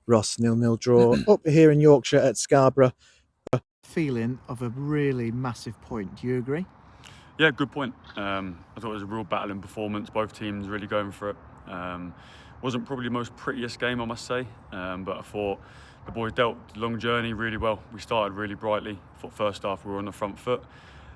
Ross, 0-0 draw up here in Yorkshire at Scarborough. Feeling of a really massive point. Do you agree? Yeah, good point. I thought it was a real battling performance. Both teams really going for it. Wasn't probably the most prettiest game, I must say, but I thought the boys dealt the long journey really well. We started really brightly. I thought first half we were on the front foot,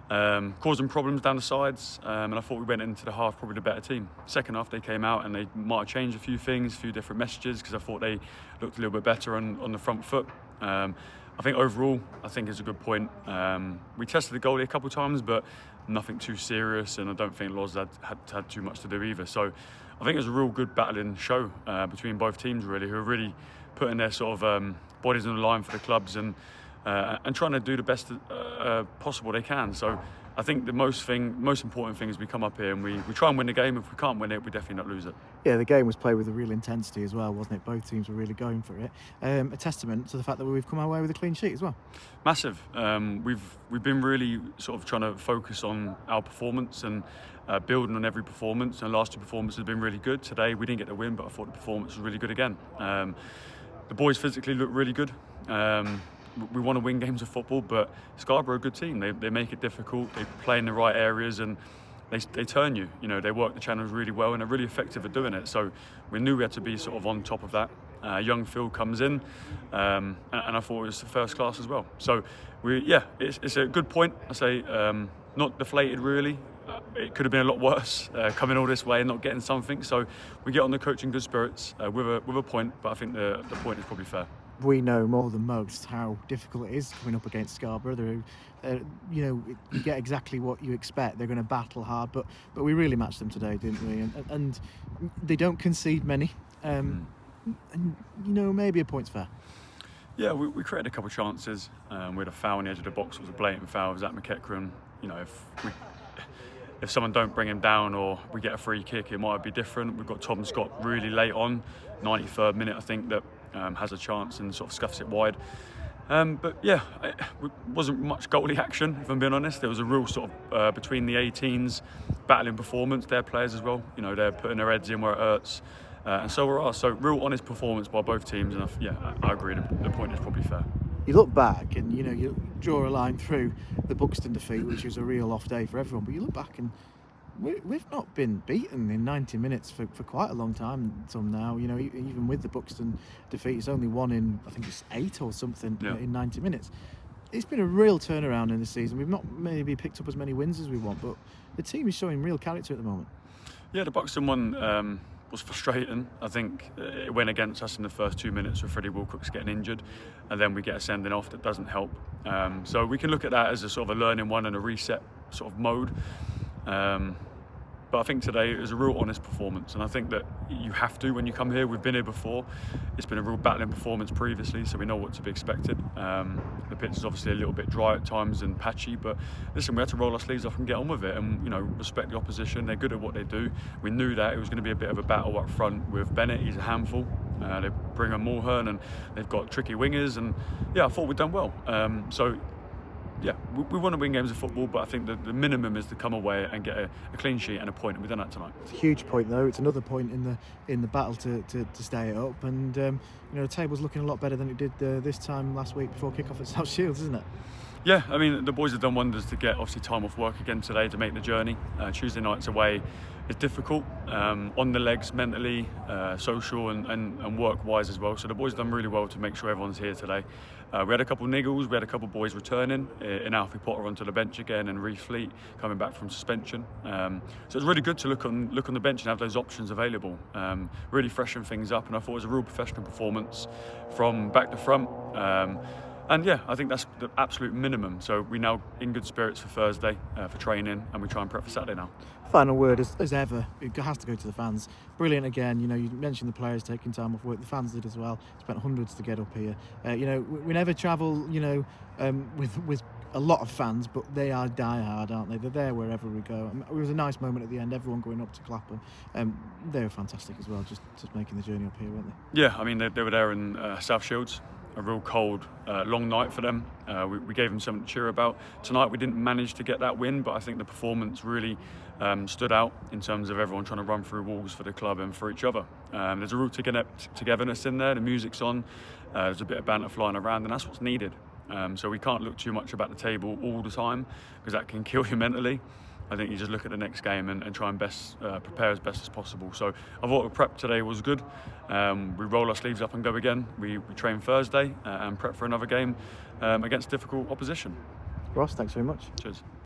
causing problems down the sides, and I thought we went into the half probably the better team. Second half they came out and they might have changed a few things, a few different messages, because I thought they looked a little bit better on the front foot. I think overall, I think it's a good point. We tested the goalie a couple of times, but nothing too serious, and I don't think Loz had too much to do either. So I think it was a real good battling show between both teams, really, who are really putting their sort of bodies on the line for the clubs and trying to do the best possible they can. So I think the most important thing is we come up here and we try and win the game. If we can't win it, we definitely not lose it. Yeah, the game was played with a real intensity as well, wasn't it? Both teams were really going for it. A testament to the fact that we've come away with a clean sheet as well. Massive. We've been really sort of trying to focus on our performance and building on every performance. And the last two performances have been really good. Today we didn't get the win, but I thought the performance was really good again. The boys physically look really good. We want to win games of football, but Scarborough are a good team. They make it difficult. They play in the right areas and they turn you. You know, they work the channels really well and they're really effective at doing it. So we knew we had to be sort of on top of that. Young Phil comes in, and I thought it was first class as well. So it's a good point. I say not deflated really. It could have been a lot worse coming all this way and not getting something. So we get on the coach in good spirits with a point, but I think the point is probably fair. We know more than most how difficult it is coming up against Scarborough. You get exactly what you expect. They're going to battle hard, but we really matched them today, didn't we? And they don't concede many. And maybe a point's fair. Yeah, we created a couple of chances. We had a foul on the edge of the box. It was a blatant foul. It was at McEachran. You know, if someone don't bring him down or we get a free kick, it might be different. We've got Tom Scott really late on, 93rd minute, I think, that has a chance and sort of scuffs it wide. But yeah, it wasn't much goalie action, if I'm being honest. There was a real sort of between the 18s battling performance. Their players as well. You know, they're putting their heads in where it hurts. And so were ours. So real honest performance by both teams. And I agree. The point is probably fair. You look back and you draw a line through the Buxton defeat, which was a real off day for everyone. But you look back and we've not been beaten in 90 minutes for quite a long time until now. You know, even with the Buxton defeat, it's only won in, I think it's 8 or something in 90 minutes. It's been a real turnaround in this season. We've not maybe picked up as many wins as we want, but the team is showing real character at the moment. Yeah, the Buxton one was frustrating. I think it went against us in the first 2 minutes with Freddie Wilcox getting injured, and then we get a sending off that doesn't help. So we can look at that as a sort of a learning one and a reset sort of mode. But I think today it was a real honest performance, and I think that you have to when you come here. We've been here before. It's been a real battling performance previously, so we know what to be expected. The pitch is obviously a little bit dry at times and patchy, but listen, we had to roll our sleeves up and get on with it and, respect the opposition. They're good at what they do. We knew that it was going to be a bit of a battle up front with Bennett. He's a handful. They bring on Mulhern and they've got tricky wingers, and I thought we'd done well. We want to win games of football, but I think the minimum is to come away and get a clean sheet and a point, and we've done that tonight. It's a huge point, though. It's another point in the battle to stay it up, and the table's looking a lot better than it did this time last week before kick-off at South Shields, isn't it? Yeah, I mean, the boys have done wonders to get obviously time off work again today to make the journey. Tuesday nights away is difficult, on the legs, mentally, social and work-wise as well. So the boys have done really well to make sure everyone's here today. We had a couple of niggles, we had a couple of boys returning, in Alfie Potter onto the bench again and Reece Fleet coming back from suspension. So it's really good to look on the bench and have those options available. Really freshen things up, and I thought it was a real professional performance from back to front. I think that's the absolute minimum. So we're now in good spirits for Thursday for training, and we try and prep for Saturday now. Final word as ever, it has to go to the fans. Brilliant again. You mentioned the players taking time off work. The fans did as well. Spent hundreds to get up here. We never travel, with a lot of fans, but they are die-hard, aren't they? They're there wherever we go. It was a nice moment at the end, everyone going up to clap them. They were fantastic as well, just making the journey up here, weren't they? Yeah, I mean, they were there in South Shields. a real cold, long night for them. We gave them something to cheer about. Tonight we didn't manage to get that win, but I think the performance really stood out in terms of everyone trying to run through walls for the club and for each other. There's a real togetherness in there. The music's on. There's a bit of banter flying around, and that's what's needed. So we can't look too much about the table all the time, because that can kill you mentally. I think you just look at the next game and try and prepare as best as possible. So I thought the prep today was good. We roll our sleeves up and go again. We train Thursday and prep for another game against difficult opposition. Ross, thanks very much. Cheers.